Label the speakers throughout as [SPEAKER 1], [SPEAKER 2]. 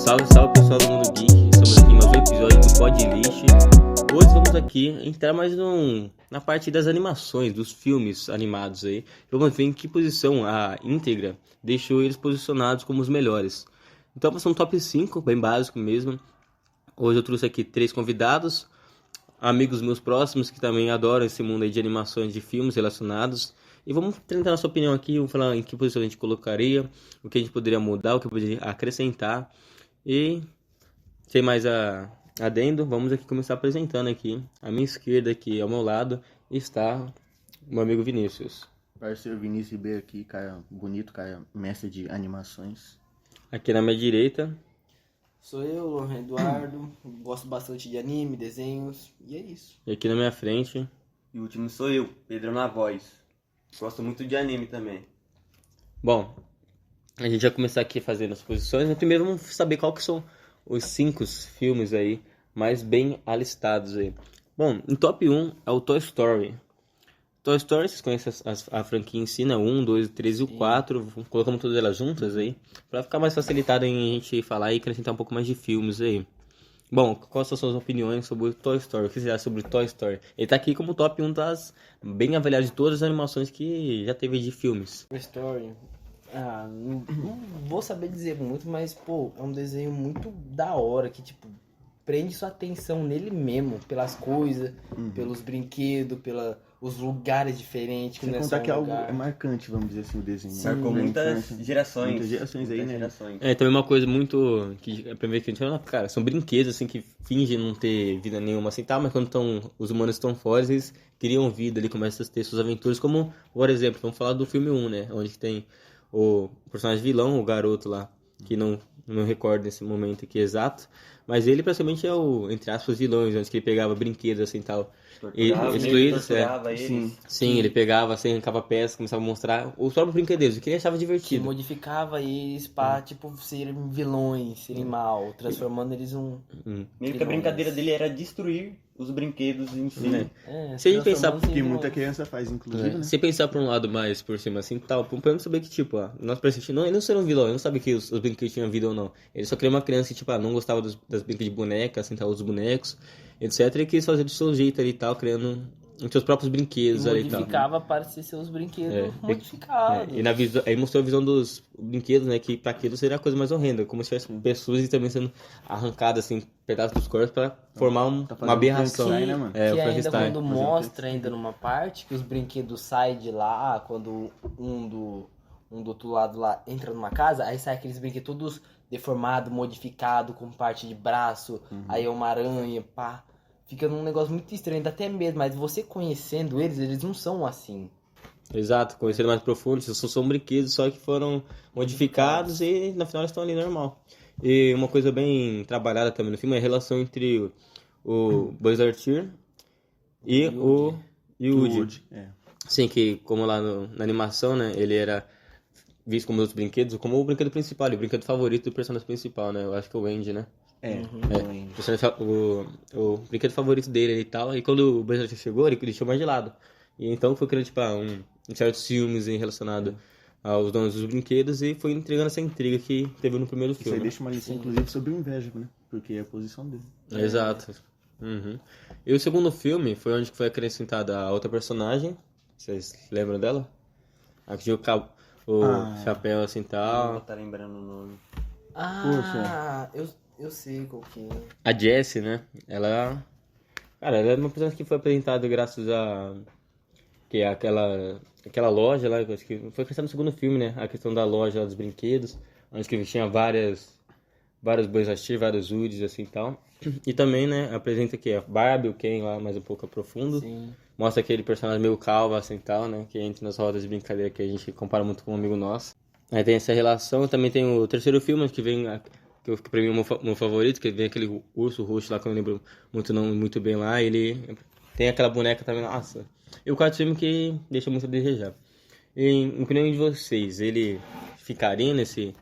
[SPEAKER 1] Salve, salve pessoal do Mundo Geek, estamos aqui em mais um episódio do Pod Lixo. Hoje vamos aqui entrar na parte das animações, dos filmes animados aí. Vamos ver em que posição a íntegra deixou eles posicionados como os melhores. Então vai ser um top 5, bem básico mesmo. Hoje eu trouxe aqui 3 convidados, amigos meus próximos que também adoram esse mundo aí de animações de filmes relacionados. E vamos tentar nossa opinião aqui, vamos falar em que posição a gente colocaria, o que a gente poderia mudar, o que poderia acrescentar. E sem mais adendo, vamos aqui começar apresentando aqui. À minha esquerda, aqui ao meu lado, está o meu amigo Vinícius.
[SPEAKER 2] Parceiro Vinícius Ribeiro aqui, cara bonito, cara mestre de animações.
[SPEAKER 1] Aqui na minha direita,
[SPEAKER 3] Sou eu, Lohan Eduardo, gosto bastante de anime, desenhos, e é isso.
[SPEAKER 1] e aqui na minha frente.
[SPEAKER 4] E o último sou eu, Pedro na voz. Gosto muito de anime também.
[SPEAKER 1] Bom, a gente vai começar aqui fazendo as posições, mas primeiro vamos saber qual que são os 5 filmes aí mais bem alistados aí. Bom, em top 1 é o Toy Story. Toy Story, vocês conhecem a franquia em si, né? 1, 2, 3 e o 4. Colocamos todas elas juntas aí, pra ficar mais facilitado em a gente falar e acrescentar um pouco mais de filmes aí. Bom, quais são as suas opiniões sobre o Toy Story? O que você acha sobre o Toy Story? Ele tá aqui como top 1 das bem avaliadas de todas as animações que já teve de filmes.
[SPEAKER 3] Toy Story, não vou saber dizer muito, mas, pô, é um desenho muito da hora, que, tipo, prende sua atenção nele mesmo, pelas coisas, pelos brinquedos, os lugares diferentes, que
[SPEAKER 2] Sem
[SPEAKER 3] não é
[SPEAKER 2] contar
[SPEAKER 3] só
[SPEAKER 2] que
[SPEAKER 3] um
[SPEAKER 2] é algo
[SPEAKER 3] lugar.
[SPEAKER 2] marcante, vamos dizer assim, o desenho.
[SPEAKER 4] Marcou muitas
[SPEAKER 2] infância.
[SPEAKER 4] gerações.
[SPEAKER 2] Muitas gerações aí,
[SPEAKER 4] Muitas
[SPEAKER 2] né?
[SPEAKER 4] gerações.
[SPEAKER 1] É, também uma coisa muito que a primeira que a gente fala, cara, são brinquedos assim que fingem não ter vida nenhuma assim, tá, mas quando os humanos estão fora, eles criam vida ali, começam a ter suas aventuras, como, por exemplo, vamos falar do filme 1, né, onde tem o personagem vilão, o garoto lá, que não recordo nesse momento aqui exato, mas ele praticamente é o, entre aspas, vilões, onde que ele pegava brinquedos assim tal. Excluídos,
[SPEAKER 4] torturava eles.
[SPEAKER 1] Sim, ele pegava, assim, arrancava peças, começava a mostrar os próprios brinquedos, o que ele achava
[SPEAKER 3] Que
[SPEAKER 1] divertido.
[SPEAKER 3] modificava eles pra, tipo, serem vilões, serem mal, transformando eles
[SPEAKER 4] Meio que a brincadeira dele era destruir os brinquedos em si.
[SPEAKER 1] Se a gente pensar,
[SPEAKER 3] transformando-se em
[SPEAKER 2] Que
[SPEAKER 3] vilões.
[SPEAKER 2] muita criança faz, inclusive, né?
[SPEAKER 1] Se pensar por um lado mais por cima assim tal, podemos saber que, tipo, nós presentes não, ele não seria um vilão, ele não sabe que os brinquedos tinham vida ou não. Ele só queria uma criança que, tipo, não gostava das brincas de boneca, assim, tal, os bonecos, etc. E quis fazer do seu jeito ali e tal, criando os seus próprios brinquedos ali e tal.
[SPEAKER 3] Modificava para ser seus brinquedos modificados.
[SPEAKER 1] E aí mostrou a visão dos brinquedos, né? Que pra aquilo seria a coisa mais horrenda, como se tivesse pessoas e também sendo arrancadas, assim, pedaços dos corpos pra formar uma
[SPEAKER 2] fazendo
[SPEAKER 1] aberração.
[SPEAKER 2] Frankenstein, né, mano?
[SPEAKER 1] O
[SPEAKER 3] Que ainda
[SPEAKER 1] Frankenstein.
[SPEAKER 3] quando mostra ainda numa parte que os brinquedos saem de lá, quando um do outro lado lá entra numa casa, aí sai aqueles brinquedos todos deformados, modificados, com parte de braço, aí é uma aranha, pá. Fica num negócio muito estranho, dá até medo, mas você conhecendo eles não são assim.
[SPEAKER 1] Exato, conhecendo mais profundo, são brinquedos só que foram modificados e na final eles estão ali normal. E uma coisa bem trabalhada também no filme é a relação entre o Buzz Lightyear e o Woody.
[SPEAKER 2] É.
[SPEAKER 1] Sim, que como lá na animação, né, ele era visto como os brinquedos, como o brinquedo principal, o brinquedo favorito do personagem principal, né, eu acho que é o Andy, né. O brinquedo favorito dele e tal, e quando o Buzz Lightyear chegou, ele deixou mais de lado. E então foi criando, tipo, um certo ciúmes relacionado aos donos dos brinquedos e foi entregando essa intriga que teve no primeiro
[SPEAKER 2] Isso aí
[SPEAKER 1] filme.
[SPEAKER 2] deixa uma lição, inclusive, sobre inveja, né? Porque é a posição dele.
[SPEAKER 1] Exato. Uhum. E o segundo filme foi onde foi acrescentada a outra personagem. Vocês lembram dela? A que tinha o chapéu assim e
[SPEAKER 4] Não
[SPEAKER 1] tal.
[SPEAKER 4] tá lembrando o nome.
[SPEAKER 3] Eu sei qual que é.
[SPEAKER 1] A Jessie, né? Ela é uma personagem que foi apresentada graças a... Que é aquela loja lá, acho que foi acrescentada no segundo filme, né? A questão da loja lá dos brinquedos, onde que tinha vários Buzz Lightyear, vários Woods assim e tal. E também, né, apresenta aqui a Barbie, o Ken lá mais um pouco profundo.
[SPEAKER 3] Sim.
[SPEAKER 1] Mostra aquele personagem meio calvo assim e tal, né? Que entra nas rodas de brincadeira que a gente compara muito com um amigo nosso. Aí tem essa relação, também tem o terceiro filme, que vem... Que pra mim é o meu favorito, que vem aquele urso roxo lá, que eu não lembro muito bem lá. Ele tem aquela boneca também, nossa. E o quarto filme que deixa muito a desejar. Em opinião de vocês, ele ficaria nesse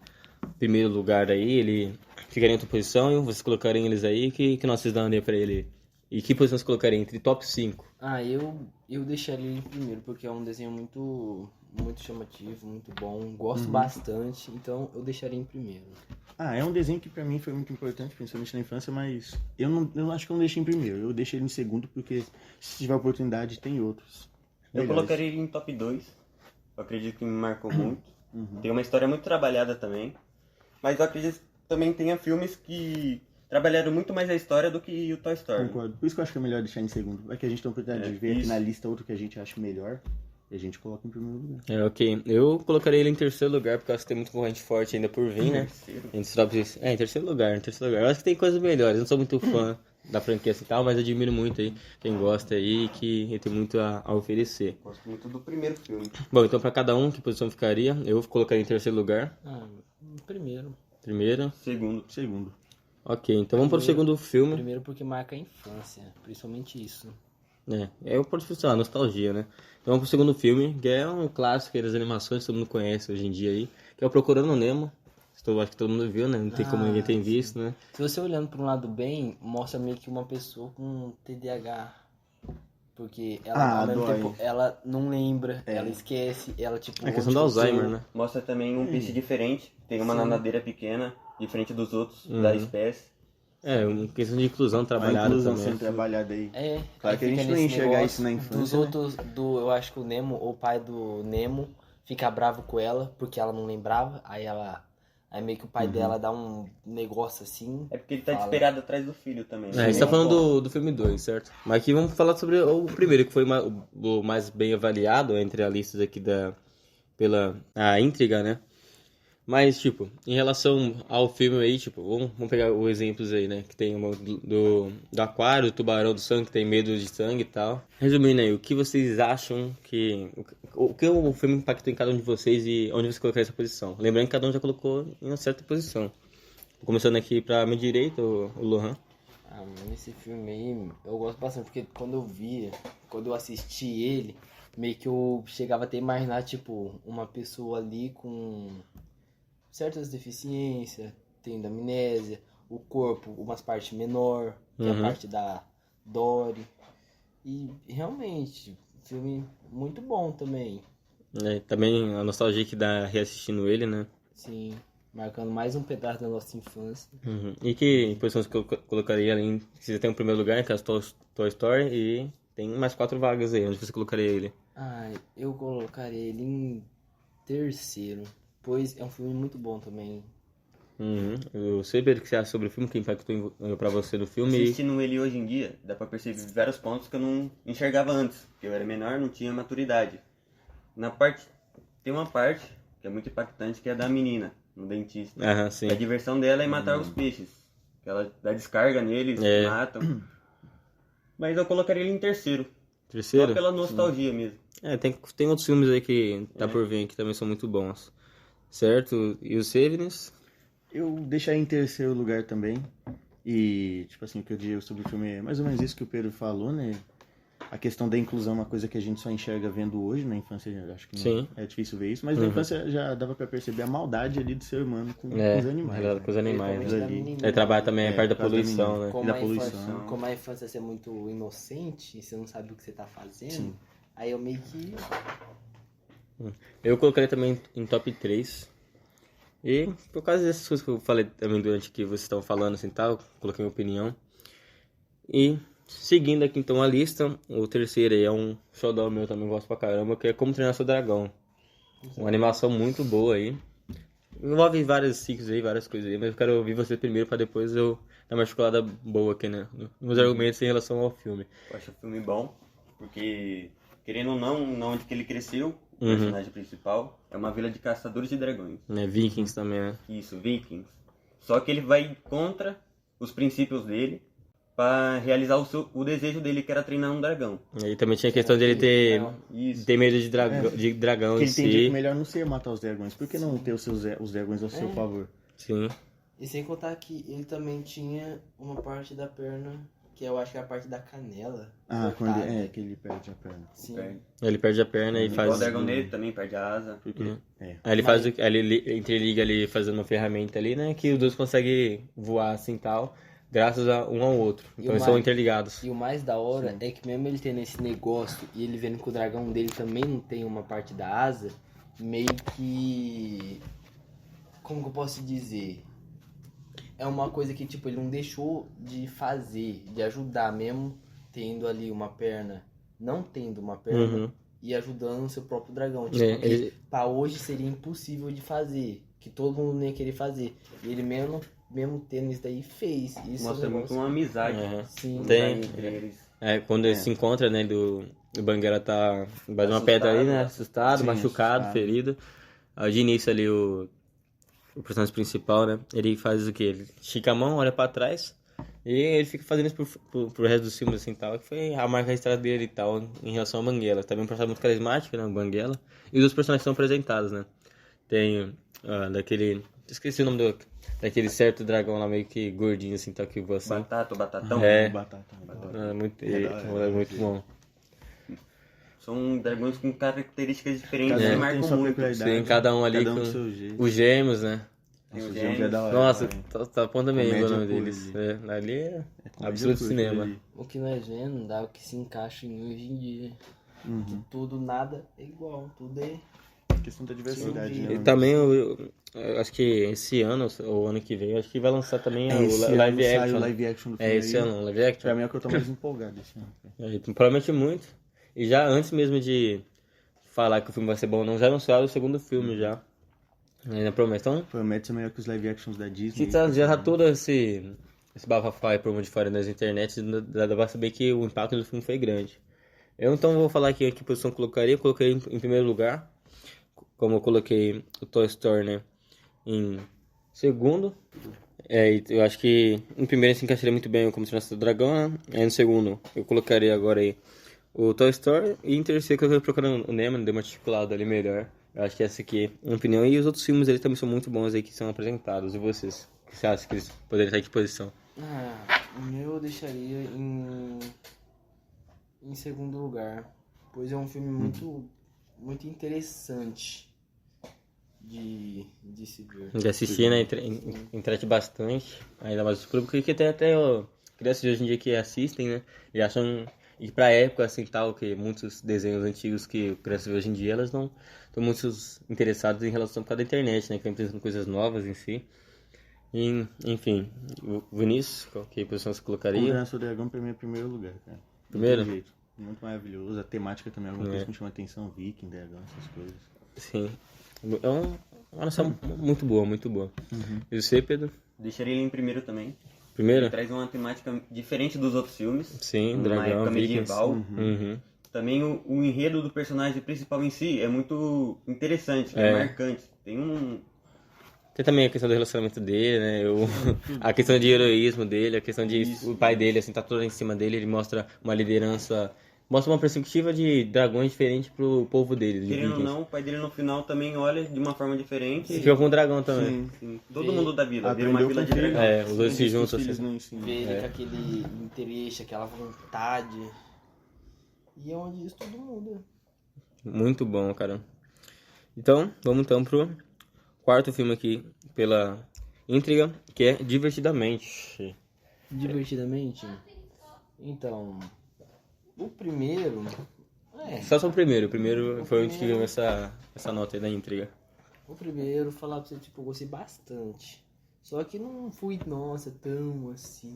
[SPEAKER 1] primeiro lugar aí? Ele ficaria em outra posição? E vocês colocariam eles aí? Que nós vocês dariam pra ele? E que posição você colocaria entre top 5?
[SPEAKER 3] Eu deixaria ele em primeiro, porque é um desenho muito chamativo, muito bom. Gosto bastante, então eu deixaria em primeiro.
[SPEAKER 2] Ah, é um desenho que pra mim foi muito importante, principalmente na infância, mas eu acho que eu não deixei em primeiro. Eu deixei ele em segundo porque se tiver oportunidade tem outros.
[SPEAKER 4] Eu
[SPEAKER 2] melhores.
[SPEAKER 4] colocaria ele em top 2. Eu acredito que me marcou muito. Tem uma história muito trabalhada também. Mas eu acredito que também tenha filmes que trabalharam muito mais a história do que o Toy Story.
[SPEAKER 2] Concordo. Por isso que eu acho que é melhor deixar em segundo. É que a gente tem a oportunidade de ver aqui
[SPEAKER 4] isso.
[SPEAKER 2] na lista outro que a gente acha melhor e a gente coloca em primeiro lugar.
[SPEAKER 1] Ok. Eu colocaria ele em terceiro lugar, porque eu acho que tem muito corrente forte ainda por vir, né?
[SPEAKER 4] Terceiro.
[SPEAKER 1] Em terceiro lugar, Eu acho que tem coisas melhores. Eu não sou muito fã da franquia assim, tal, mas admiro muito aí quem gosta aí, que tem muito a oferecer.
[SPEAKER 4] Gosto muito do primeiro filme.
[SPEAKER 1] Bom, então pra cada um, que posição ficaria? Eu colocaria em terceiro lugar.
[SPEAKER 3] Primeiro.
[SPEAKER 1] Primeiro.
[SPEAKER 2] Segundo.
[SPEAKER 1] Ok, então vamos para o segundo filme.
[SPEAKER 3] Primeiro porque marca a infância, principalmente isso.
[SPEAKER 1] Eu posso falar, a nostalgia, né? Então vamos pro segundo filme, que é um clássico aí das animações que todo mundo conhece hoje em dia aí, que é o Procurando Nemo. Acho que todo mundo viu, né? Não tem como ninguém ter visto, né?
[SPEAKER 3] Se você olhando por um lado bem, mostra meio que uma pessoa com TDAH. Porque ela, ao mesmo
[SPEAKER 2] dói.
[SPEAKER 3] tempo, ela não lembra, ela esquece, ela tipo...
[SPEAKER 1] É questão do Alzheimer, né?
[SPEAKER 4] Mostra também um peixe diferente. Tem uma nadadeira pequena, diferente dos outros da espécie.
[SPEAKER 1] Uma questão de inclusão
[SPEAKER 2] A
[SPEAKER 1] trabalhada
[SPEAKER 2] inclusão
[SPEAKER 1] também.
[SPEAKER 2] sendo trabalhada aí.
[SPEAKER 3] aí
[SPEAKER 2] Claro que a
[SPEAKER 3] fica
[SPEAKER 2] gente não ia
[SPEAKER 3] nesse
[SPEAKER 2] enxergar
[SPEAKER 3] negócio
[SPEAKER 2] isso na infância,
[SPEAKER 3] Dos
[SPEAKER 2] né?
[SPEAKER 3] outros, eu acho que o Nemo, o pai do Nemo, fica bravo com ela, porque ela não lembrava, aí meio que o pai dela dá um negócio assim.
[SPEAKER 4] É porque ele tá
[SPEAKER 3] Fala.
[SPEAKER 4] desesperado atrás do filho também.
[SPEAKER 1] A gente tá falando do filme 2, certo? Mas aqui vamos falar sobre o primeiro, que foi o mais bem avaliado entre a lista aqui pela a intriga, né? Mas, tipo, em relação ao filme aí, tipo, vamos pegar os exemplos aí, né? Que tem uma do aquário, do tubarão do sangue, que tem medo de sangue e tal. Resumindo aí, o que vocês acham que... O que o filme impactou em cada um de vocês e onde você colocaria essa posição? Lembrando que cada um já colocou em uma certa posição. Começando aqui pra minha direita, o Lohan.
[SPEAKER 3] Esse filme aí, eu gosto bastante, porque quando eu assisti ele, meio que eu chegava até a imaginar, tipo, uma pessoa ali com certas deficiências, tendo amnésia, o corpo, umas partes menor, que é a parte da Dory. E realmente, filme muito bom também.
[SPEAKER 1] Também a nostalgia que dá reassistindo ele, né?
[SPEAKER 3] Sim, marcando mais um pedaço da nossa infância.
[SPEAKER 1] E que posições que eu colocaria além... Você tem o primeiro lugar, que é a Toy Story, e tem mais 4 vagas aí. Onde você colocaria ele?
[SPEAKER 3] Eu colocaria ele em terceiro, pois é um filme muito bom também.
[SPEAKER 1] Você, Pedro, o que você acha sobre o filme? Que impactou pra você do filme?
[SPEAKER 4] Assistindo ele hoje em dia, dá pra perceber vários pontos que eu não enxergava antes. Porque eu era menor, não tinha maturidade. Tem uma parte que é muito impactante, que é a da menina, no dentista.
[SPEAKER 1] Sim.
[SPEAKER 4] A diversão dela é matar os peixes. Ela dá descarga neles, matam. Mas eu colocaria ele em terceiro.
[SPEAKER 1] Terceiro?
[SPEAKER 4] Só pela nostalgia mesmo.
[SPEAKER 1] Tem outros filmes aí que tá por vir que também são muito bons. Certo? E os Vinícius?
[SPEAKER 2] Eu deixaria em terceiro lugar também. E, tipo assim, o que eu diria sobre o filme é mais ou menos isso que o Pedro falou, né? A questão da inclusão é uma coisa que a gente só enxerga vendo hoje. Na infância, acho que não, é difícil ver isso. Mas na infância já dava pra perceber a maldade ali do ser humano com os animais.
[SPEAKER 1] Com os animais,
[SPEAKER 3] Principalmente
[SPEAKER 1] né? Ele trabalha também a parte da
[SPEAKER 2] por causa da
[SPEAKER 1] poluição,
[SPEAKER 2] menina.
[SPEAKER 1] né?
[SPEAKER 3] Como,
[SPEAKER 2] E da
[SPEAKER 3] a
[SPEAKER 2] poluição.
[SPEAKER 3] infância, como a infância é muito inocente, você não sabe o que você tá fazendo,
[SPEAKER 2] Sim.
[SPEAKER 3] aí eu meio que...
[SPEAKER 1] Eu colocaria também em top 3. E por causa dessas coisas que eu falei também durante que vocês estavam falando assim tal, coloquei minha opinião. E seguindo aqui então a lista, o terceiro aí é um xodó meu, também gosto pra caramba, que é Como Treinar Seu Dragão. Uma animação muito boa aí. Envolve vários ciclos aí, várias coisas aí, mas eu quero ouvir você primeiro pra depois eu dar uma articulada boa aqui, né? Nos argumentos em relação ao filme.
[SPEAKER 4] Eu acho o filme bom, porque, querendo ou não, onde que ele cresceu, o personagem principal, é uma vila de caçadores de dragões.
[SPEAKER 1] Vikings também, né?
[SPEAKER 4] Isso, Vikings. Só que ele vai contra os princípios dele para realizar o desejo dele, que era treinar um dragão.
[SPEAKER 1] E também tinha a questão dele ter medo de dragão
[SPEAKER 2] Porque
[SPEAKER 1] em
[SPEAKER 2] ele entendia
[SPEAKER 1] si.
[SPEAKER 2] que melhor não ser matar os dragões. Por que não ter os dragões ao seu favor?
[SPEAKER 1] Sim.
[SPEAKER 3] E sem contar que ele também tinha uma parte da perna, que eu acho que é a parte da canela.
[SPEAKER 2] Quando
[SPEAKER 3] cortada.
[SPEAKER 2] que ele perde a perna.
[SPEAKER 3] Sim.
[SPEAKER 1] Ele perde a perna e faz...
[SPEAKER 4] O dragão dele também perde a asa.
[SPEAKER 2] Porque,
[SPEAKER 1] Aí ele faz ele interliga ali fazendo uma ferramenta ali, né? Que os dois conseguem voar assim tal, graças a um ao outro. Então eles são interligados.
[SPEAKER 3] E o mais da hora é que mesmo ele tendo esse negócio e ele vendo que o dragão dele também não tem uma parte da asa, meio que... Como que eu posso dizer? é uma coisa que, tipo, ele não deixou de fazer, de ajudar, mesmo tendo ali uma perna, não tendo uma perna,
[SPEAKER 1] Uhum.
[SPEAKER 3] e ajudando o seu próprio dragão. Tipo,
[SPEAKER 1] É,
[SPEAKER 3] que
[SPEAKER 1] ele-
[SPEAKER 3] pra hoje seria impossível de fazer, que todo mundo não ia querer fazer. E ele mesmo tendo isso daí, fez. Isso
[SPEAKER 4] Mostra
[SPEAKER 3] é um
[SPEAKER 4] muito
[SPEAKER 3] negócio-
[SPEAKER 4] uma amizade.
[SPEAKER 1] Uhum.
[SPEAKER 3] Sim.
[SPEAKER 1] Tem.
[SPEAKER 4] Entre eles.
[SPEAKER 1] Quando ele se encontra, né, do Banguela tá embaixo de uma pedra ali, né, assustado,
[SPEAKER 2] Sim,
[SPEAKER 1] machucado,
[SPEAKER 2] assustado.
[SPEAKER 1] ferido. Aí, de início ali, o personagem principal, né, ele faz o quê? Ele estica a mão, olha pra trás, e ele fica fazendo isso pro resto dos filmes, assim, tal, que foi a marca registrada dele e tal, em relação ao Banguela. Também um personagem muito carismático, né, o Banguela. E os outros personagens são apresentados, né. Tem daquele... Esqueci o nome daquele certo dragão lá, meio que gordinho, assim, tal, que voa assim.
[SPEAKER 4] Batata, o batatão.
[SPEAKER 1] É.
[SPEAKER 2] Batata.
[SPEAKER 1] Muito bom.
[SPEAKER 4] São dragões com características diferentes
[SPEAKER 2] Cada
[SPEAKER 4] que
[SPEAKER 2] um tem
[SPEAKER 4] marcam
[SPEAKER 2] sua
[SPEAKER 4] muito.
[SPEAKER 2] peculiaridade.
[SPEAKER 1] Sim, cada um ali
[SPEAKER 2] Cada um
[SPEAKER 1] com
[SPEAKER 2] do seu jeito.
[SPEAKER 1] os gêmeos, né?
[SPEAKER 4] Tem
[SPEAKER 2] Nossa,
[SPEAKER 4] os
[SPEAKER 2] o Gêmeos é
[SPEAKER 4] gêmeos.
[SPEAKER 2] da hora.
[SPEAKER 1] Nossa,
[SPEAKER 2] vai.
[SPEAKER 1] tá pondo também o
[SPEAKER 2] Comédia
[SPEAKER 1] nome
[SPEAKER 2] pura
[SPEAKER 1] deles.
[SPEAKER 2] ali.
[SPEAKER 1] Ali é
[SPEAKER 2] Comédia
[SPEAKER 1] absoluto
[SPEAKER 2] pura
[SPEAKER 1] cinema.
[SPEAKER 2] ali.
[SPEAKER 3] O que nós vemos não dá o que se encaixa em hoje em dia.
[SPEAKER 2] Uhum.
[SPEAKER 3] Que tudo, nada é igual. Tudo é...
[SPEAKER 2] Questão da diversidade,
[SPEAKER 3] Sim,
[SPEAKER 2] né?
[SPEAKER 1] E também, eu acho que esse ano, ou ano que vem, eu acho que vai lançar também
[SPEAKER 2] Esse
[SPEAKER 1] o live
[SPEAKER 2] ano sai
[SPEAKER 1] action.
[SPEAKER 2] o live action do filme
[SPEAKER 1] Esse
[SPEAKER 2] aí.
[SPEAKER 1] ano, o live action.
[SPEAKER 2] Pra mim é o que eu tô mais empolgado esse ano. cara.
[SPEAKER 1] Provavelmente muito. E já antes mesmo de falar que o filme vai ser bom ou não, já anunciaram o segundo filme já. Ainda promete. Então,
[SPEAKER 2] Promete ser melhor que os live actions da Disney.
[SPEAKER 1] que já tá todo esse bafafá aí por onde fora nas internet, dá pra saber que o impacto do filme foi grande. Eu então vou falar aqui que posição eu colocaria. Eu coloquei em primeiro lugar, como eu coloquei o Toy Story, né, em segundo. E eu acho que em primeiro se encaixaria muito bem o Como Se Fosse do Dragão, né? Aí no segundo eu colocaria agora aí o Toy Story. E em terceiro eu procurando o Nemo, dei uma articulada ali melhor. Eu acho que essa aqui é a minha opinião. E os outros filmes eles também são muito bons aí que são apresentados. E vocês? O que você acha que eles poderiam estar em que posição?
[SPEAKER 3] O meu eu deixaria em segundo lugar. Pois é um filme muito interessante de se ver.
[SPEAKER 1] De assistir, né? Entrete bastante. Ainda mais os públicos que tem até crianças de hoje em dia que assistem, né? E acham. E pra época, assim, tal, que muitos desenhos antigos que crianças de hoje em dia, elas não estão muito interessadas em relação por causa da internet, né? Que estão pensando em coisas novas em si. E, enfim, o Vinícius, qual que posição você
[SPEAKER 2] Como
[SPEAKER 1] colocaria?
[SPEAKER 2] Dança do Dragão pra mim é primeiro lugar, cara.
[SPEAKER 1] Primeiro?
[SPEAKER 2] Não tem jeito. Muito maravilhoso. A temática também é alguma coisa que me chama atenção. Viking, dragão, essas coisas.
[SPEAKER 1] Sim. É uma noção muito boa, muito boa. E você, Pedro?
[SPEAKER 4] Deixaria ele em primeiro também.
[SPEAKER 1] Primeiro?
[SPEAKER 4] Ele traz uma temática diferente dos outros filmes.
[SPEAKER 1] Sim,
[SPEAKER 4] uma
[SPEAKER 1] dragão,
[SPEAKER 4] época
[SPEAKER 1] vikings.
[SPEAKER 4] medieval.
[SPEAKER 1] Uhum.
[SPEAKER 4] Também o enredo do personagem principal em si é muito interessante, é marcante.
[SPEAKER 1] Tem também a questão do relacionamento dele, né? A questão de heroísmo dele, a questão de o pai dele, assim, tá todo em cima dele, ele mostra uma liderança, mostra uma perspectiva de dragões diferente pro povo dele. De
[SPEAKER 4] Querendo ou
[SPEAKER 1] vikings.
[SPEAKER 4] não, o pai dele no final também olha de uma forma diferente.
[SPEAKER 1] E fica com o dragão também.
[SPEAKER 4] Sim, todo mundo da vila, vira uma
[SPEAKER 2] Aprendeu
[SPEAKER 4] vila
[SPEAKER 2] com
[SPEAKER 4] de
[SPEAKER 2] o filho.
[SPEAKER 4] dragão.
[SPEAKER 1] Os dois se
[SPEAKER 2] Os
[SPEAKER 1] juntam,
[SPEAKER 2] filhos
[SPEAKER 1] assim.
[SPEAKER 2] não ensinam.
[SPEAKER 3] Ver ele com aquele interesse, aquela vontade. E é onde isso tudo muda.
[SPEAKER 1] Muito bom, cara. Então, vamos então pro quarto filme aqui, pela intriga, que é Divertidamente.
[SPEAKER 3] Divertidamente? Então, o primeiro...
[SPEAKER 1] Só o primeiro. O primeiro foi onde tivemos essa nota aí da intriga.
[SPEAKER 3] O primeiro, falar pra você, tipo, eu gostei bastante. Só que não fui, nossa, tão assim...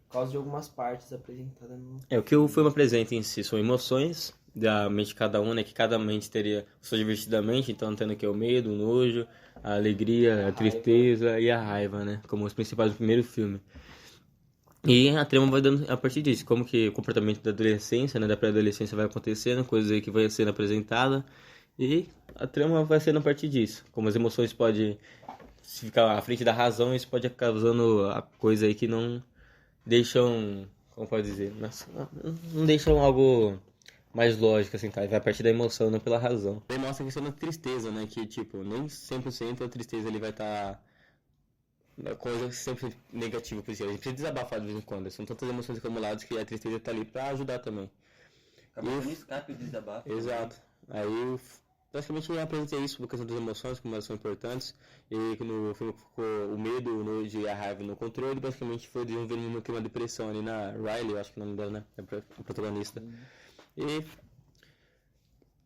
[SPEAKER 3] Por causa de algumas partes apresentadas no...
[SPEAKER 1] O que o filme apresenta em si são emoções da mente de cada um, né? Que cada mente teria o seu divertidamente, então tendo aqui o medo, o nojo, a alegria, a tristeza e a raiva, né? Como os principais do primeiro filme. E a trama vai dando a partir disso, como que o comportamento da adolescência, né? Da pré-adolescência vai acontecendo, coisas aí que vai sendo apresentada. E a trama vai sendo a partir disso. Como as emoções podem se ficar à frente da razão, isso pode acabar causando a coisa aí que não deixam, como pode dizer, não deixam algo mais lógico, assim, tá? Vai a partir da emoção, não pela razão. Aí mostra a questão da tristeza, né? Que, tipo, nem 100% a tristeza ele vai estar coisa sempre negativa por si. A gente precisa desabafar de vez em quando. São tantas emoções acumuladas que a tristeza tá ali pra ajudar também.
[SPEAKER 4] Acaba sendo escape de desabafo.
[SPEAKER 1] Exato. Aí, basicamente, eu apresentei isso por questão das emoções, como elas são importantes. E que no filme ficou o medo, o nojo e a raiva no controle. Basicamente, foi desenvolvendo uma depressão ali na Riley, eu acho que é o nome dela, né? É a protagonista. E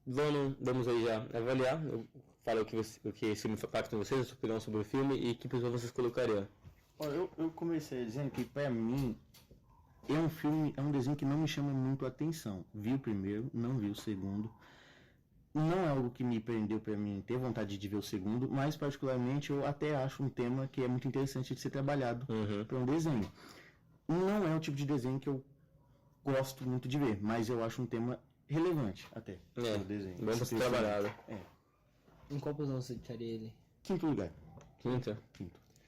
[SPEAKER 1] vamos aí já avaliar. Eu falo o que esse filme impacta em vocês, a sua opinião sobre o filme e que pessoa vocês colocariam.
[SPEAKER 2] Ó, eu comecei dizendo que pra mim é um desenho que não me chama muito a atenção. Vi o primeiro, não vi o segundo. Não é algo que me prendeu pra mim ter vontade de ver o segundo, mas particularmente eu até acho um tema que é muito interessante de ser trabalhado pra um desenho. Não é o tipo de desenho que eu gosto muito de ver, mas eu acho um tema relevante até no desenho.
[SPEAKER 1] Bem pra ser trabalhado.
[SPEAKER 3] Em qual posição você deixaria ele?
[SPEAKER 2] Quinto lugar.
[SPEAKER 1] Quinto.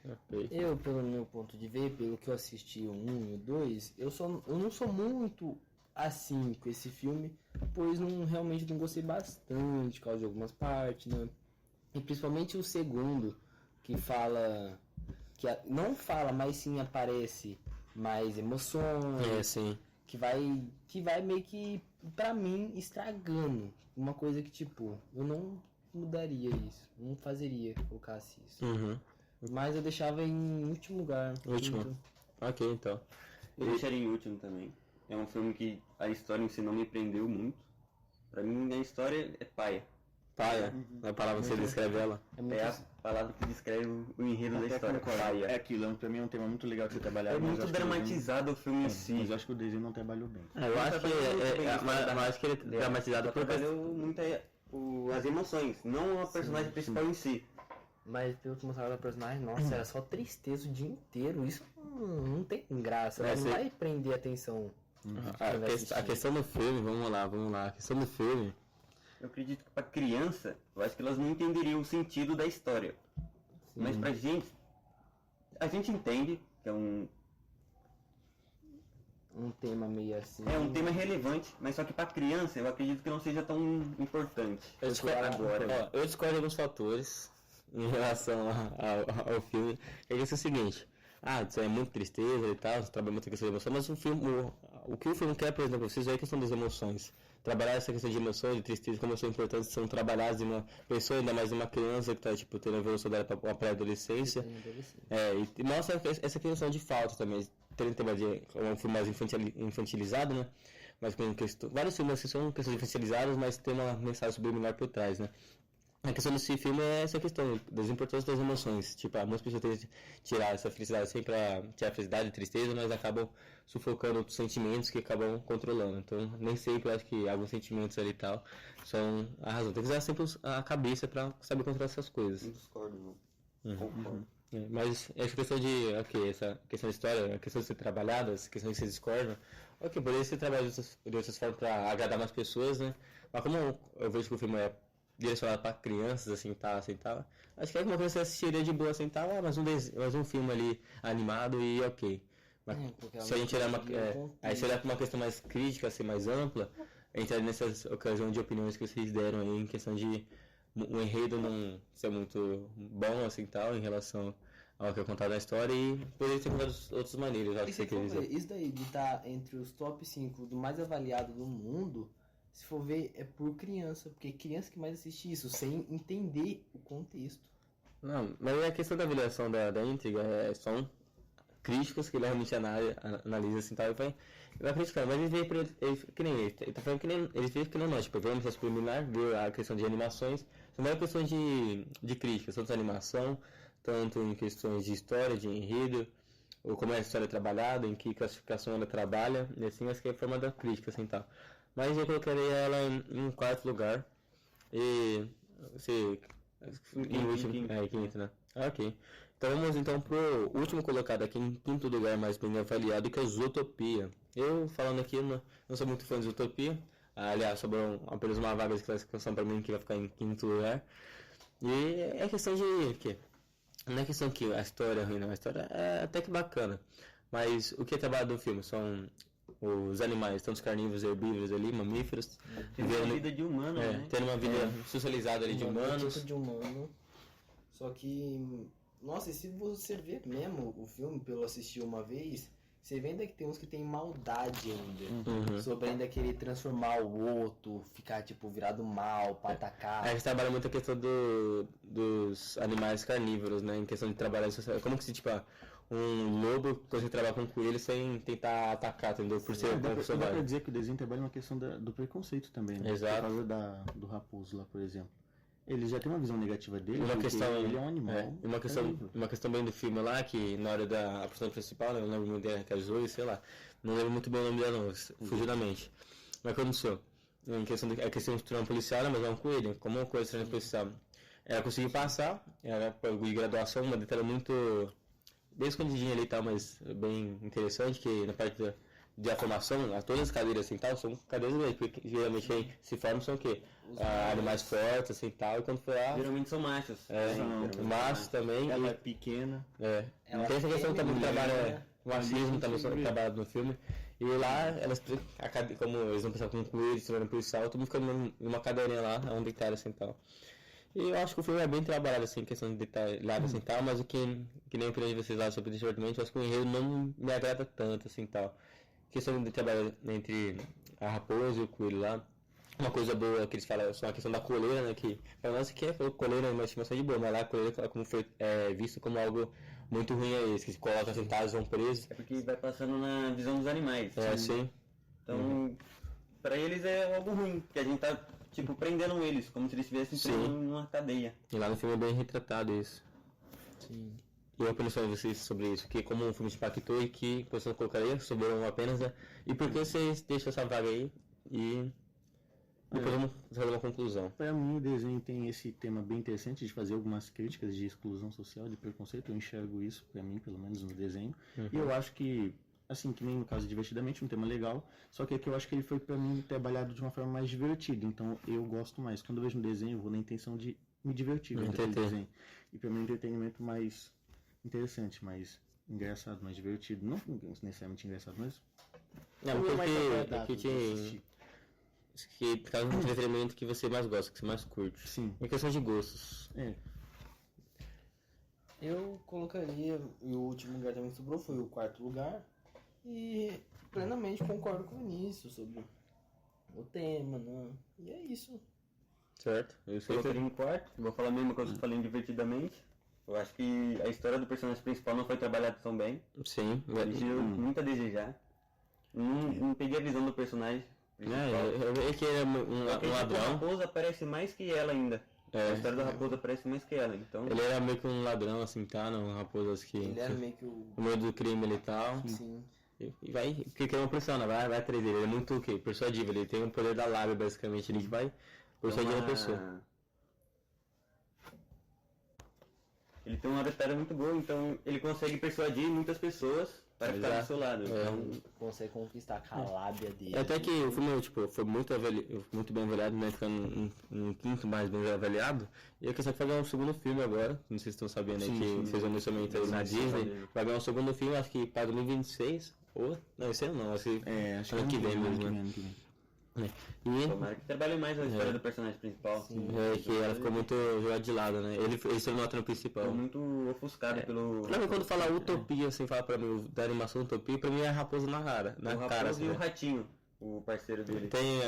[SPEAKER 1] Ok.
[SPEAKER 3] Eu, pelo meu ponto de ver, pelo que eu assisti o 1 e o 2, eu não sou muito assim com esse filme, pois realmente não gostei bastante por causa de algumas partes, né? E principalmente o segundo, que fala... não fala, mas sim aparece mais emoções.
[SPEAKER 1] Sim.
[SPEAKER 3] Que vai meio que, pra mim, estragando. Uma coisa que, tipo, eu não mudaria isso. Não fazeria que colocasse isso. Mas eu deixava em último lugar.
[SPEAKER 1] Último.
[SPEAKER 3] Quinto.
[SPEAKER 1] Ok, então.
[SPEAKER 4] Eu deixaria em último também. É um filme que a história em si não me prendeu muito. Pra mim, a história é paia.
[SPEAKER 1] Paia. É a palavra que você descreve ela.
[SPEAKER 4] É a palavra que descreve o enredo da história. Paia.
[SPEAKER 2] É aquilo, pra mim é um tema muito legal de ser trabalhado.
[SPEAKER 4] É muito dramatizado o filme em si.
[SPEAKER 2] Mas eu acho que o desenho não trabalhou bem.
[SPEAKER 1] Eu acho que eu acho que ele é dramatizado por
[SPEAKER 4] trabalhou muito as emoções, não a personagem principal em si.
[SPEAKER 3] Mas pelo que mostrava da personagem, nossa, era só tristeza o dia inteiro. Isso não tem graça. Não vai prender a atenção.
[SPEAKER 1] A questão do filme, vamos lá. A questão do filme...
[SPEAKER 4] Eu acredito que pra criança, eu acho que elas não entenderiam o sentido da história. Mas pra gente, a gente entende que é um
[SPEAKER 3] tema meio assim.
[SPEAKER 4] É um tema relevante, mas só que pra criança eu acredito que não seja tão importante.
[SPEAKER 1] Eu discordo de alguns fatores em relação ao filme. Eu disse o seguinte: isso é muito tristeza e tal, você trabalha muita questão de emoção, mas o que o filme quer apresentar pra vocês é a questão das emoções. Trabalhar essa questão de emoções, de tristeza, como são importantes, são trabalhadas em uma pessoa, ainda mais uma criança que está tendo a evolução dela para a pré-adolescência. E mostra essa questão de falta também. Tem um tema de um filme mais infantilizado, né? Mas com vários filmes que são questões infantilizadas, mas tem uma mensagem subliminar por trás, né? A questão desse filme é essa questão das importâncias das emoções. Tipo, algumas pessoas tentam tirar essa felicidade assim pra tirar a felicidade e tristeza, mas acabam sufocando outros sentimentos que acabam controlando. Então, nem sempre eu acho que alguns sentimentos ali e tal são a razão. Tem que usar sempre a cabeça pra saber controlar essas coisas.
[SPEAKER 4] Não discordo, não. Concordo.
[SPEAKER 1] Mas essa questão de, essa questão de história, a questão de ser trabalhada, essa questão de ser discordam, poderia ser trabalhado de outras formas pra agradar mais pessoas, né? Mas como eu vejo que o filme é direcionado para crianças, assim, tal. Acho que alguma coisa você assistiria de boa, assim, tal, mais um filme ali animado e ok. Mas se a gente olhar aí se olhar para uma questão mais crítica, assim, mais ampla, entra nessa ocasião de opiniões que vocês deram aí, em questão de o enredo não ser muito bom, assim, tal, em relação ao que é contado na história, e poderia ter contado de outras maneiras, acho que você quer dizer.
[SPEAKER 3] Isso daí de estar entre os top 5 do mais avaliado do mundo, se for ver, é por criança, porque é criança que mais assiste isso, sem entender o contexto.
[SPEAKER 1] Não, mas a questão da avaliação da íntegra são críticos que ele realmente analisa assim, tal, e vai criticar, mas ele veio que nem ele tá falando que nem ele fez que nem nós, tipo, vamos subliminar, ver a questão de animações, são várias questões de críticas, tanto de animação, tanto em questões de história, de enredo, ou como é a história trabalhada, em que classificação ela trabalha, e assim, acho que é a forma da crítica, assim, tal. Mas eu colocaria ela em quarto lugar. E quinto, né? Ok. Então vamos então pro último colocado aqui em quinto lugar, mais bem avaliado, que é Zootopia. Eu falando aqui, não sou muito fã de Zootopia. Aliás, sobrou apenas uma vaga de classificação para mim que vai ficar em quinto lugar. E é questão de quê? Não é questão que a história é ruim, não. A história é até que bacana. Mas o que é trabalhado no filme são os animais, tanto os carnívoros, herbívoros ali, mamíferos,
[SPEAKER 4] tendo uma vida de humano, né?
[SPEAKER 1] Tendo uma vida socializada ali de humanos.
[SPEAKER 3] Tipo de humano. Só que, nossa, e se você ver mesmo o filme, pelo assistir uma vez, você vê ainda que tem uns que tem maldade ainda. Sobre ainda querer transformar o outro, ficar tipo virado mal pra atacar.
[SPEAKER 1] A gente trabalha muito a questão dos animais carnívoros, né? Em questão de trabalhar social. Como que se, tipo, um lobo consegue trabalhar com um coelho sem tentar atacar, entendeu? Por ser bom
[SPEAKER 2] dá pra dizer que o desenho trabalha uma questão do preconceito também, né?
[SPEAKER 1] Exato.
[SPEAKER 2] Por causa do raposo lá, por exemplo. Ele já tem uma visão negativa dele,
[SPEAKER 1] Uma
[SPEAKER 2] porque
[SPEAKER 1] questão,
[SPEAKER 2] ele é um animal.
[SPEAKER 1] uma questão bem do filme lá, que na hora da a personagem principal, né, eu não lembro muito dela, que é a Zoe, sei lá, não lembro muito bem o nome dela não, fugiu da mente. Mas o que aconteceu? Em questão a questão de tornar um policial, mas é um coelho, como uma coisa de tornar policial. Ela conseguiu passar, era de graduação, uma detalhe muito bem escondidinha ali e tal, mas bem interessante, que na parte de formação, todas as cadeiras assim tal, são cadeiras grandes, porque geralmente quem se formam são o quê? Animais fortes, assim tal, e quando foi lá...
[SPEAKER 4] Geralmente são machos.
[SPEAKER 1] Machos também.
[SPEAKER 2] Ela é pequena.
[SPEAKER 1] Tem essa questão também que trabalha, o machismo também trabalhado no filme. E lá, elas, como eles não pensavam com coelho, se tornando policial, todo mundo ficando numa cadeirinha lá, onde tá assim tal. E eu acho que o filme é bem trabalhado, assim, em questão de detalhado, assim, tal, mas o que nem eu opinião de vocês lá sobre o divertimento, eu acho que o enredo não me agrada tanto, assim, tal. Questão de trabalho entre a raposa e o coelho lá, uma coisa boa que eles falam, só a questão da coleira, né, que pra nós que é coleira é uma estimação de boa, mas lá a coleira como foi visto como algo muito ruim a eles, que se colocam sentados, vão presos.
[SPEAKER 4] É porque vai passando na visão dos animais.
[SPEAKER 1] Sim.
[SPEAKER 4] Então, pra eles é algo ruim, que a gente tá, tipo, prendendo eles, como se eles estivessem presos numa cadeia.
[SPEAKER 1] E lá no filme é bem retratado isso.
[SPEAKER 3] Sim.
[SPEAKER 1] E a opinião de vocês sobre isso, que como o filme te impactou e que você colocaria, sobrou apenas, e por que vocês deixam essa vaga aí e depois vamos fazer uma conclusão.
[SPEAKER 2] Para mim, o desenho tem esse tema bem interessante de fazer algumas críticas de exclusão social, de preconceito. Eu enxergo isso, para mim, pelo menos no desenho. E eu acho que, assim, que nem no caso Divertidamente, um tema legal, só que aqui eu acho que ele foi, para mim, trabalhado de uma forma mais divertida. Então, eu gosto mais. Quando eu vejo um desenho, eu vou na intenção de me divertir vendo aquele desenho. E para mim, é um entretenimento mais interessante, mais engraçado, mais divertido. Não necessariamente engraçado, mas...
[SPEAKER 1] Não, que por causa do entretenimento que você mais gosta, que você mais curte.
[SPEAKER 2] Sim.
[SPEAKER 1] É questão de gostos.
[SPEAKER 3] Eu colocaria, e o último lugar também que sobrou foi o quarto lugar, e plenamente concordo com o Vinícius sobre o tema, né? E é isso.
[SPEAKER 1] Certo? Eu sei
[SPEAKER 4] Colocaria em quarto, vou falar a mesma coisa que eu falei Divertidamente. Eu acho que a história do personagem principal não foi trabalhada tão bem.
[SPEAKER 1] Sim.
[SPEAKER 4] Deixou muito a desejar. Não peguei a visão do personagem principal.
[SPEAKER 1] É que ele é um
[SPEAKER 4] A
[SPEAKER 1] ladrão.
[SPEAKER 4] raposa parece mais que ela ainda. A história da raposa parece mais que ela, então...
[SPEAKER 1] Ele era meio que um ladrão, assim, tá? Não, raposas que...
[SPEAKER 3] Ele era meio que o...
[SPEAKER 1] no meio do crime ali e tal.
[SPEAKER 3] Sim.
[SPEAKER 1] E vai... Porque tem uma pressão, né? Vai atrás dele. Ele é muito o quê? Persuadível. Ele tem o poder da lábia, basicamente. Ele que vai persuadir a pessoa.
[SPEAKER 4] Ele tem uma oratória muito boa, então ele consegue persuadir muitas pessoas para ficar do seu lado. Então,
[SPEAKER 3] Consegue conquistar com a lábia dele.
[SPEAKER 1] Até que o filme, tipo, foi muito bem avaliado, né? Ficando um quinto mais bem avaliado. E a questão é que vai ganhar um segundo filme agora. Não sei se estão sabendo aí que fez um anunciamento aí na Disney. Vai ganhar um segundo filme, acho que para 2026. Ou... Não, esse ano não, acho que
[SPEAKER 2] acho que
[SPEAKER 1] ano que vem mesmo, né? E
[SPEAKER 4] tomara que trabalhe mais a história do personagem principal.
[SPEAKER 1] que ela ficou muito jogada de lado, né? Ele se nota no principal.
[SPEAKER 4] Ficou muito ofuscado pelo...
[SPEAKER 1] Pra mim, quando fala utopia, assim, fala pra mim, da animação utopia, pra mim é a raposa na cara.
[SPEAKER 4] O
[SPEAKER 1] cara,
[SPEAKER 4] raposo
[SPEAKER 1] assim,
[SPEAKER 4] e o
[SPEAKER 1] né?
[SPEAKER 4] ratinho, o parceiro dele.
[SPEAKER 1] Tem,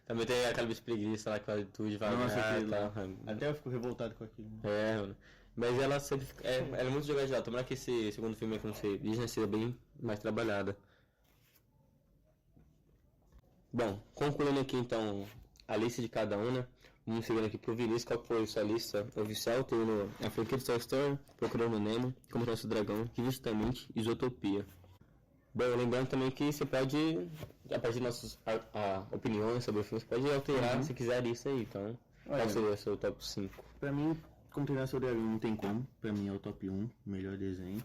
[SPEAKER 1] também tem aquela bicho preguiça lá que faz tudo devagar e tal.
[SPEAKER 2] Até eu fico revoltado com aquilo.
[SPEAKER 1] Mano. Mas ela sempre ela é muito jogada de lado. Tomara que esse segundo filme, como você diz, seja bem mais trabalhada. Bom, concluindo aqui então a lista de cada um, né? Vamos seguindo aqui pro Vinícius, qual foi a sua lista oficial? Tem a franquia de Toy Story, Procurando Nemo, Como Treinar Seu Dragão, Divertidamente e Zootopia. Bom, lembrando também que você pode, a partir de nossas opiniões sobre o filme, você pode alterar se quiser isso aí, então. Qual seria o seu top 5?
[SPEAKER 2] Pra mim, Como Treinar Seu Dragão não tem como. Pra mim é o top 1, melhor desenho.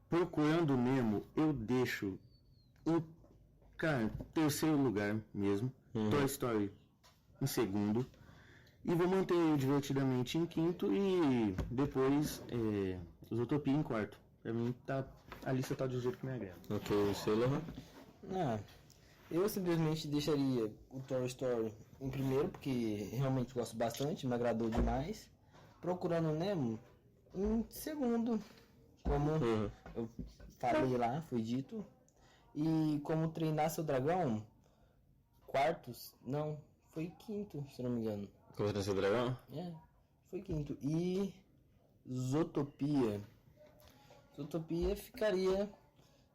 [SPEAKER 2] Procurando Nemo, eu deixo o terceiro lugar mesmo. Toy Story em segundo. E vou manter o Divertidamente em quinto e depois Zootopia em quarto. Pra mim a lista tá do jeito que me agrada.
[SPEAKER 1] Ok, o seu, Lohan?
[SPEAKER 3] Eu simplesmente deixaria o Toy Story em primeiro, porque realmente gosto bastante, me agradou demais. Procurando Nemo em segundo, como eu falei lá, foi dito. E Como Treinar Seu Dragão, quartos, não, foi quinto, se não me engano.
[SPEAKER 1] Como Treinar Seu Dragão?
[SPEAKER 3] Foi quinto. E Zootopia ficaria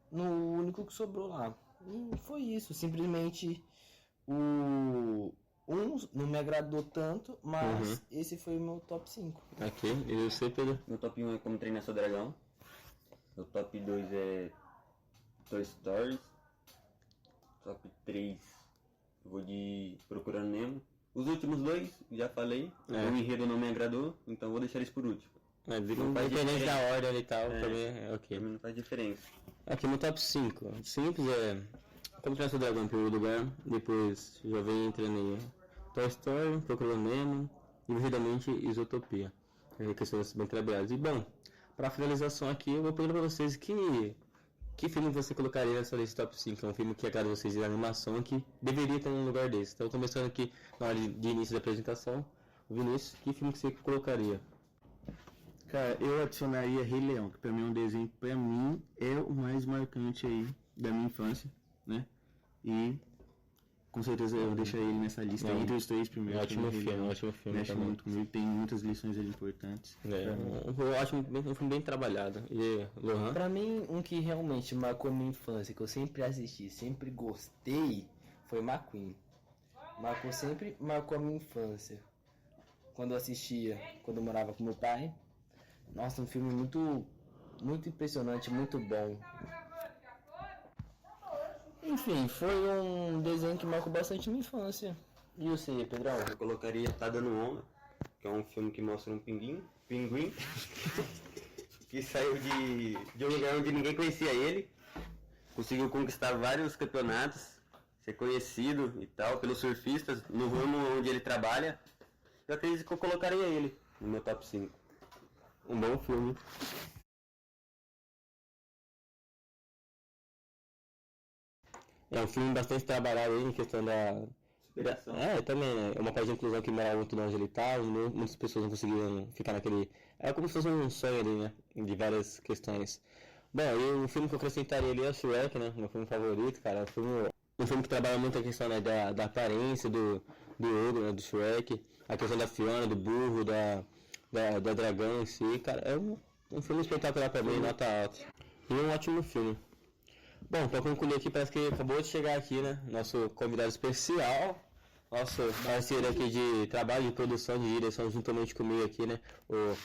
[SPEAKER 3] no único que sobrou lá. E foi isso, simplesmente o uns não me agradou tanto, mas esse foi o meu top 5.
[SPEAKER 1] Aqui, e você, Pedro?
[SPEAKER 4] Meu top 1 é Como Treinar Seu Dragão. Meu top 2 é Toy Story. Top 3 eu vou de Procurando Nemo. Os últimos dois, já falei, o enredo não me agradou, então vou deixar eles por último.
[SPEAKER 1] Independente da ordem e tal, também é ok.
[SPEAKER 4] Pra mim não faz diferença.
[SPEAKER 1] Aqui no top 5. Simples é Como Treinar Seu Dragão em primeiro lugar, depois já vem entrando aí Toy Story, Procurando Nemo e Vividamente Isotopia. Questões bem trabalhadas. E bom, para finalização aqui eu vou perguntar para vocês que filme você colocaria nessa lista top 5? É um filme que agrada vocês de animação que deveria ter um lugar desse. Então começando aqui na hora de início da apresentação, o Vinícius, que filme que você colocaria?
[SPEAKER 2] Cara, eu adicionaria Rei Leão, que pra mim é um desenho, pra mim, é o mais marcante aí da minha infância, né? E com certeza eu deixaria ele nessa lista entre os três primeiros.
[SPEAKER 1] Ótimo filme.
[SPEAKER 2] Mexe muito comigo, tem muitas lições ali importantes.
[SPEAKER 1] Um filme bem trabalhado. E Lohan?
[SPEAKER 3] Pra mim, um que realmente marcou minha infância, que eu sempre assisti, sempre gostei, foi McQueen. Marcou a minha infância. Quando eu assistia, quando eu morava com meu pai. Nossa, um filme muito impressionante, muito bom. Enfim, foi um desenho que marcou bastante minha infância. E você, Pedrão?
[SPEAKER 4] Eu colocaria Tá Dando Onda, que é um filme que mostra um pinguim que saiu de um lugar onde ninguém conhecia ele, conseguiu conquistar vários campeonatos, ser conhecido e tal pelos surfistas no ramo onde ele trabalha. Eu acredito que eu colocaria ele no meu top 5.
[SPEAKER 1] Um bom filme. É um filme bastante trabalhado aí em questão da... também, né? É uma parte de inclusão que mora muito longe ele tá, muitas pessoas não conseguiram ficar naquele... É como se fosse um sonho ali, né? De várias questões. Bom, e o filme que eu acrescentaria ali é o Shrek, né? Meu filme favorito, cara. Um filme que trabalha muito a questão, né, da aparência do ogro, né? Do Shrek. A questão da Fiona, do burro, da dragão em si, cara. É um filme espetacular pra mim, nota alta. E um ótimo filme. Bom, para concluir aqui, parece que acabou de chegar aqui, né? Nosso convidado especial, nosso parceiro aqui de trabalho, de produção, de direção, juntamente comigo aqui, né? O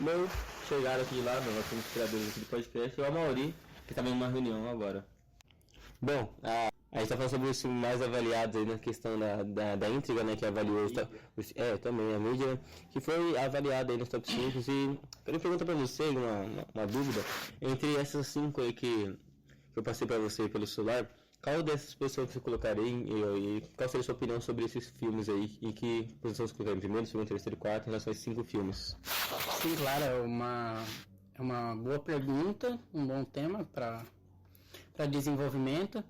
[SPEAKER 1] meu chegado aqui de lado, nós somos criadores aqui do podcast, e o Amauri, que tá em uma reunião agora. Bom, a gente tá falando sobre os filmes mais avaliados aí na questão da Intriga, né? Que avaliou também a mídia, que foi avaliada aí nos top 5. E quero perguntar pra você, uma dúvida, entre essas 5 aí que eu passei pra você pelo celular, qual dessas posições que você colocaria e qual seria a sua opinião sobre esses filmes aí? Em que posição você colocaria em primeiro, segundo, terceiro e quarto em relação a esses 5 filmes?
[SPEAKER 5] Sim, claro, é uma boa pergunta, um bom tema para desenvolvimento.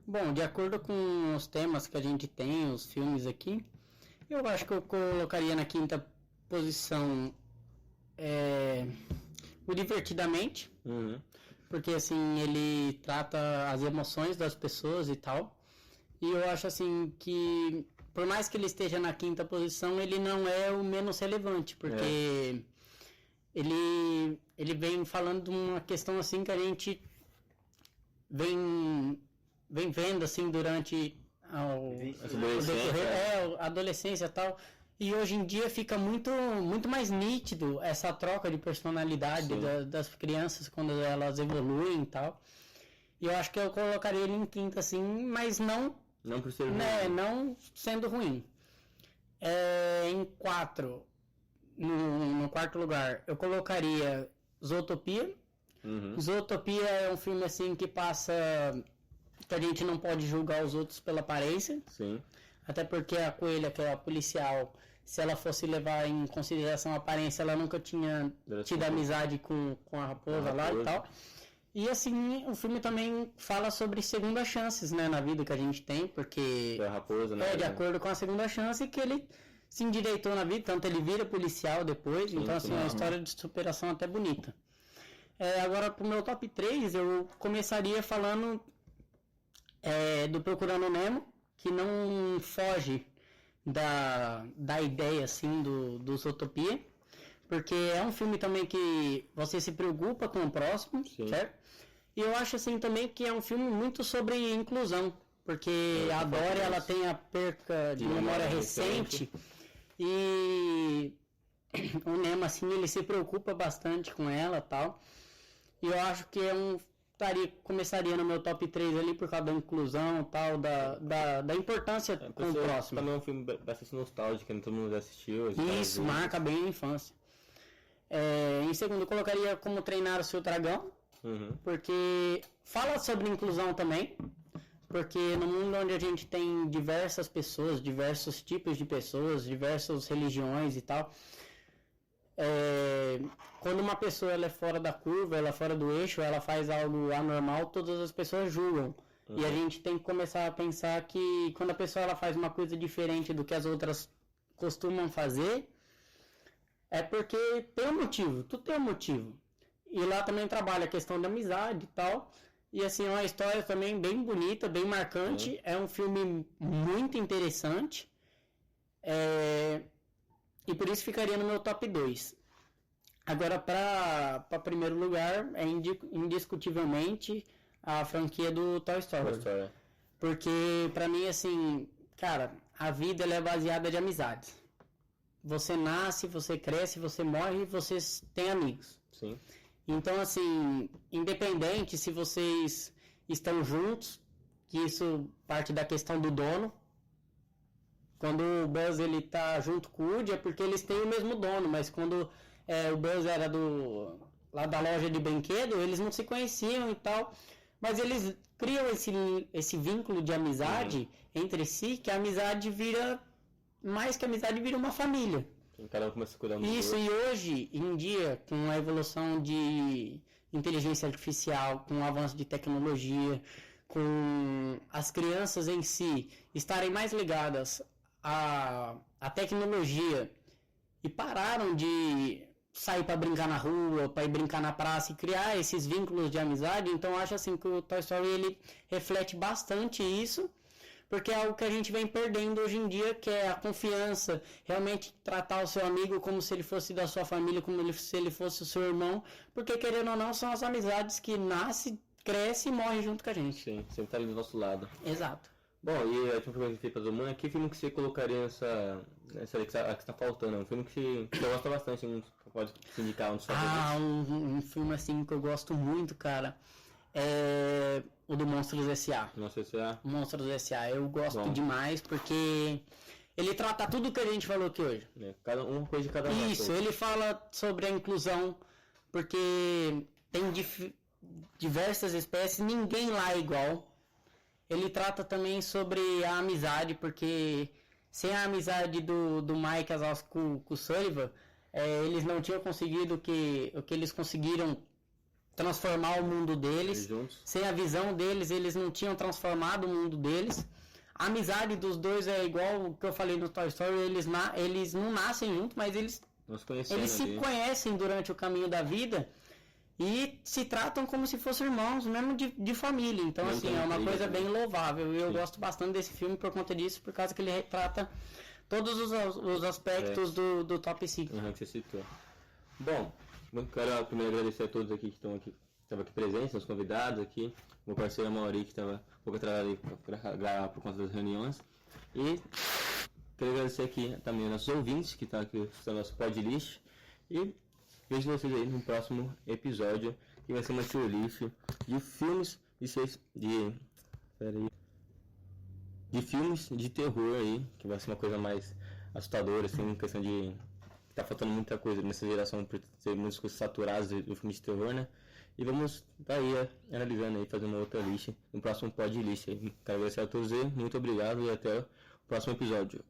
[SPEAKER 5] Bom, de acordo com os temas que a gente tem, os filmes aqui, eu acho que eu colocaria na quinta posição o Divertidamente. Porque assim, ele trata as emoções das pessoas e tal. E eu acho assim que, por mais que ele esteja na quinta posição, ele não é o menos relevante. Porque ele vem falando de uma questão assim que a gente vem vendo assim durante a adolescência e tal. E hoje em dia fica muito mais nítido essa troca de personalidade das crianças quando elas evoluem e tal. E eu acho que eu colocaria ele em quinta, assim, mas não
[SPEAKER 1] por ser
[SPEAKER 5] não sendo ruim. Em 4, no quarto lugar, eu colocaria Zootopia. Zootopia é um filme assim que passa... que a gente não pode julgar os outros pela aparência.
[SPEAKER 1] Sim.
[SPEAKER 5] Até porque a coelha, que é a policial, se ela fosse levar em consideração a aparência, ela nunca tinha tido amizade com a raposa lá e tal. E assim, o filme também fala sobre segundas chances, né, na vida que a gente tem, porque
[SPEAKER 1] a raposa, né,
[SPEAKER 5] de acordo com a segunda chance que ele se endireitou na vida, tanto ele vira policial depois, então assim, é uma história de superação até bonita. Agora, pro meu top 3, eu começaria falando do Procurando Nemo, que não foge da ideia assim do Zootopia, porque é um filme também que você se preocupa com o próximo, certo? E eu acho assim também que é um filme muito sobre inclusão, porque a Dory, ela tem a perca de memória recente e o Nemo, assim, ele se preocupa bastante com ela e tal. E eu acho que começaria no meu top 3 ali por causa da inclusão e tal, da importância com o próximo.
[SPEAKER 1] Também é um filme bastante nostálgico, né? Todo mundo já assistiu.
[SPEAKER 5] Isso, marca bem a infância. Em segundo, eu colocaria Como Treinar o Seu Dragão, porque fala sobre inclusão também, porque no mundo onde a gente tem diversas pessoas, diversos tipos de pessoas, diversas religiões e tal, quando uma pessoa ela é fora da curva, ela é fora do eixo, ela faz algo anormal, todas as pessoas julgam. E a gente tem que começar a pensar que quando a pessoa ela faz uma coisa diferente do que as outras costumam fazer, é porque tem um motivo, tudo tem um motivo. E lá também trabalha a questão da amizade e tal. E assim, é uma história também bem bonita, bem marcante. É um filme muito interessante. E por isso ficaria no meu top 2. Agora, para primeiro lugar, é indiscutivelmente a franquia do Toy Story. Porque, pra mim, assim, cara, a vida ela é baseada de amizades. Você nasce, você cresce, você morre e você tem amigos.
[SPEAKER 1] Sim.
[SPEAKER 5] Então, assim, independente se vocês estão juntos, que isso parte da questão do dono. Quando o Buzz ele tá junto com o Woody é porque eles têm o mesmo dono, mas quando o Buzz era lá da loja de brinquedo, eles não se conheciam e tal. Mas eles criam esse vínculo de amizade entre si, que a amizade vira, mais que amizade, vira uma família.
[SPEAKER 1] Cada um começa a cuidar do
[SPEAKER 5] Isso, e hoje em dia, com a evolução de inteligência artificial, com o avanço de tecnologia, com as crianças em si estarem mais ligadas à tecnologia e pararam de sair para brincar na rua, para ir brincar na praça e criar esses vínculos de amizade, então eu acho assim que o Toy Story ele reflete bastante isso, porque é algo que a gente vem perdendo hoje em dia, que é a confiança, realmente tratar o seu amigo como se ele fosse da sua família, como se ele fosse o seu irmão, porque querendo ou não, são as amizades que nascem, crescem e morrem junto com a gente.
[SPEAKER 1] Sim, sempre tá ali do nosso lado.
[SPEAKER 5] Exato.
[SPEAKER 1] Bom, e a última pergunta que eu fiz pra todo mundo é que filme que você colocaria nessa aí que está faltando? Um filme que você gosta bastante, pode se indicar um dos favoritos.
[SPEAKER 5] Um filme assim que eu gosto muito, cara, é o do Monstros S.A. Monstros S.A. Eu gosto demais porque ele trata tudo que a gente falou aqui hoje.
[SPEAKER 1] Uma coisa de cada um.
[SPEAKER 5] Isso, ele fala sobre a inclusão, porque tem diversas espécies, ninguém lá é igual. Ele trata também sobre a amizade, porque sem a amizade do Mike Wazowski com o Sullivan, eles não tinham conseguido o que eles conseguiram transformar o mundo deles. Sem a visão deles, eles não tinham transformado o mundo deles. A amizade dos dois é igual o que eu falei no Toy Story, eles não nascem juntos, mas eles se conhecem durante o caminho da vida. E se tratam como se fossem irmãos, mesmo de família. Então, assim, é uma coisa bem louvável. E eu gosto bastante desse filme por conta disso, por causa que ele retrata todos os aspectos do Top 5.
[SPEAKER 1] Que você citou. Bom, eu quero primeiro agradecer a todos aqui que estavam aqui presentes, os convidados aqui. Meu parceiro Mauri, que estava um pouco atrasado para gravar por conta das reuniões. E quero agradecer aqui também aos nossos ouvintes que estão aqui no nosso podcast. E vejo vocês aí no próximo episódio, que vai ser uma tier list de filmes de filmes de terror aí, que vai ser uma coisa mais assustadora, assim, questão de tá faltando muita coisa nessa geração por ter muitas coisas saturadas do filme de terror, né? E vamos aí analisando aí, fazendo uma outra lista no próximo pod list aí. Quero agradecer a todos aí, muito obrigado e até o próximo episódio.